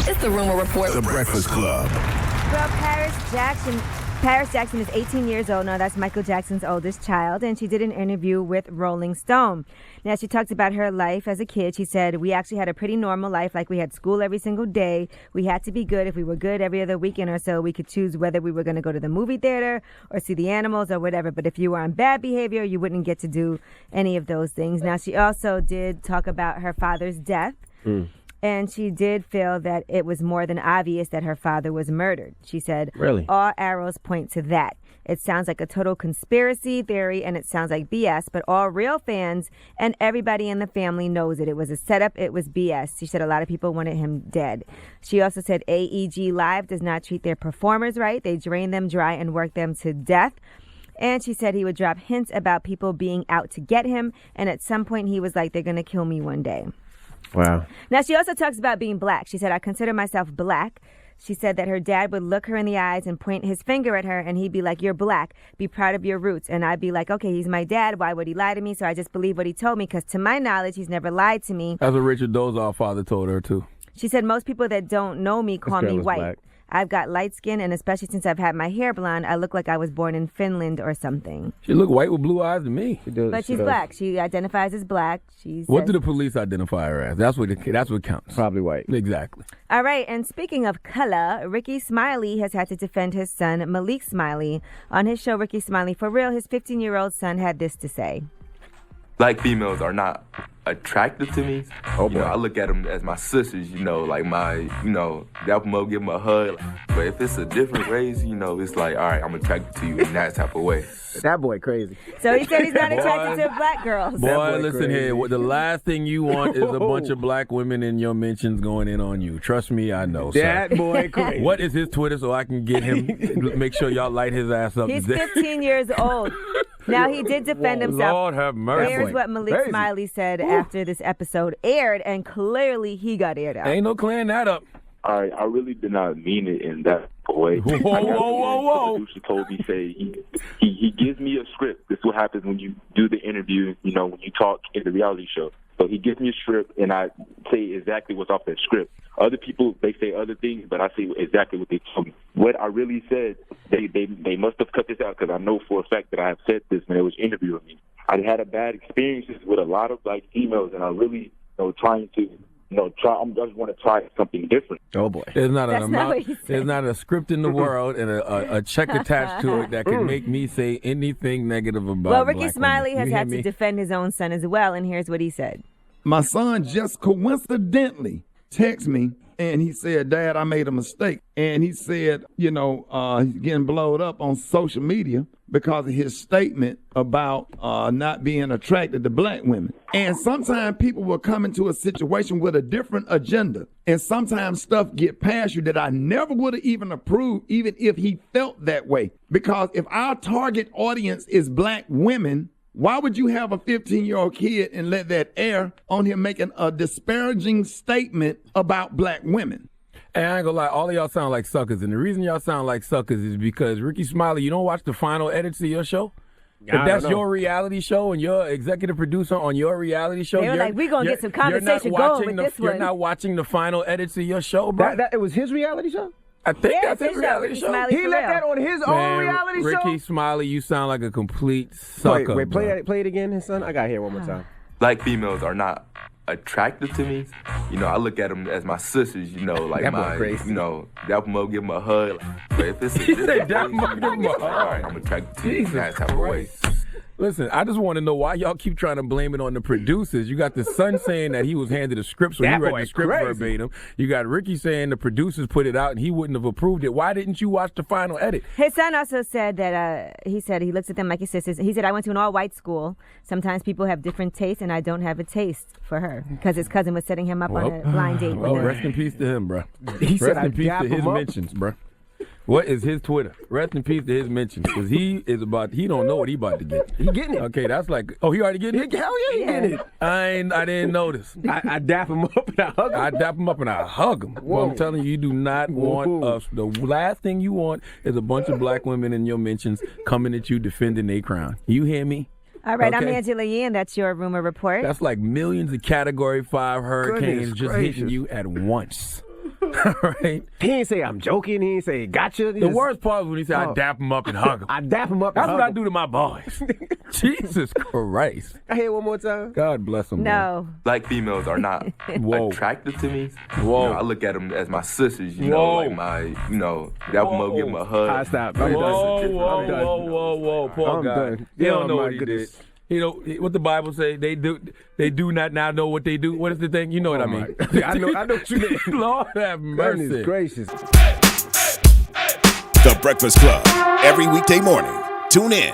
It's the Rumor Report. The Breakfast Club. Well, Paris Jackson is 18 years old now. That's Michael Jackson's oldest child. And she did an interview with Rolling Stone. Now, she talks about her life as a kid. She said, we actually had a pretty normal life. Like, we had school every single day. We had to be good. If we were good every other weekend or so, we could choose whether we were going to go to the movie theater or see the animals or whatever. But if you were on bad behavior, you wouldn't get to do any of those things. Now, she also did talk about her father's death. And she did feel that it was more than obvious that her father was murdered. She said, Really? All arrows point to that. It sounds like a total conspiracy theory, and it sounds like BS, but all real fans and everybody in the family knows it. It was a setup. It was BS. She said a lot of people wanted him dead. She also said AEG Live does not treat their performers right. They drain them dry and work them to death. And she said he would drop hints about people being out to get him, and at some point he was like, they're going to kill me one day. Wow. Now, she also talks about being black. She said, I consider myself black. She said that her dad would look her in the eyes and point his finger at her, and he'd be like, you're black. Be proud of your roots. And I'd be like, okay, he's my dad. Why would he lie to me? So I just believe what he told me, because to my knowledge, he's never lied to me. That's what Richard Dozal's father told her, too. She said, most people that don't know me call me white. Black. I've got light skin, and especially since I've had my hair blonde, I look like I was born in Finland or something. She look white with blue eyes to me. But she's black. She identifies as black. What do the police identify her as? That's what counts. Probably white. Exactly. All right, and speaking of color, Rickey Smiley has had to defend his son, Malik Smiley. On his show, Rickey Smiley For Real, his 15-year-old son had this to say. Black females are not attractive to me. Oh, you know, I look at them as my sisters, like dap them up, give them a hug. But if it's a different race, it's like, all right, I'm attracted to you in that type of way. That boy crazy. So he said he's not attracted to black girls. Boy, listen here. The last thing you want is a bunch of black women in your mentions going in on you. Trust me, I know. That sir. boy crazy. What is his Twitter so I can get him, make sure y'all light his ass up? He's 15 years old. Now, he did defend himself. Lord have mercy. Here's what Malik Smiley said after this episode aired, and clearly he got aired out. Ain't no clearing that up. I really did not mean it in that way. Whoa. The producer told me, he gives me a script. This is what happens when you do the interview, when you talk in the reality show. So he gives me a script, and I say exactly what's off that script. Other people, they say other things, but I say exactly what they told me. What I really said, they must have cut this out, because I know for a fact that I have said this when they was interviewing me. I had a bad experiences with a lot of black females, and I really, trying to, I just want to try something different. Oh boy, there's not a script in the world and a check attached to it that can make me say anything negative about. Well, Rickey black Smiley women. has had to defend his own son as well, and here's what he said. My son just coincidentally texted me, and he said, Dad, I made a mistake. And he said, he's getting blowed up on social media because of his statement about not being attracted to black women. And sometimes people will come into a situation with a different agenda. And sometimes stuff get past you that I never would have even approved, even if he felt that way. Because if our target audience is black women, why would you have a 15-year-old kid and let that air on him making a disparaging statement about black women? And I ain't gonna lie, all of y'all sound like suckers. And the reason y'all sound like suckers is because, Rickey Smiley, you don't watch the final edits of your show? If that's your reality show and you're executive producer on your reality show, they were like, we're going to get some conversation going with this one. You're not watching the final edits of your show, bro? It was his reality show? I think that's his reality show. He let that on his own reality show? Rickey Smiley, you sound like a complete sucker. Wait, play it again, his son? I got to hear it one more time. Black females are not attractive to me. I look at them as my sisters, like that crazy. Dap them up, give them a hug. But if it's a different race, all right, I'm attracted to you in that type of way. Listen, I just want to know why y'all keep trying to blame it on the producers. You got the son saying that he was handed a script, so he read the script verbatim. You got Rickey saying the producers put it out and he wouldn't have approved it. Why didn't you watch the final edit? His son also said that he looks at them like his sisters. He said, I went to an all-white school. Sometimes people have different tastes, and I don't have a taste for her, because his cousin was setting him up on a blind date with her. Rest in peace to him, bro. He said, rest in peace to his mentions, bro. What is his Twitter? Rest in peace to his mentions, because he don't know what he about to get. He getting it. Okay, that's like, he already getting it? Hell yeah, he getting it. I didn't notice. I dap him up and I hug him. Well, I'm telling you, you do not want us. The last thing you want is a bunch of black women in your mentions coming at you defending their crown. You hear me? All right, I'm Angela Yee, and that's your Rumor Report. That's like millions of Category 5 hurricanes just hitting you at once. right? He ain't say I'm joking. He ain't say gotcha. The worst part was when he said, I dap him up and hug him. I dap him up. That's and what I hug him. do to my boys. Jesus Christ. I hear it one more time. God bless him. No. Black females are not Whoa. attractive to me. Whoa. You know, I look at them as my sisters, you know, Whoa. like my, you know, that one give them a hug. I stop. Whoa, I'm done. whoa, I'm done. whoa, poor I'm guy. done. He don't Oh, know my what he goodness. did. You know what the Bible say? They do not now know what they do. What is the thing? You know what I mean? I know what you mean. Lord have mercy. Goodness gracious. The Breakfast Club. Every weekday morning. Tune in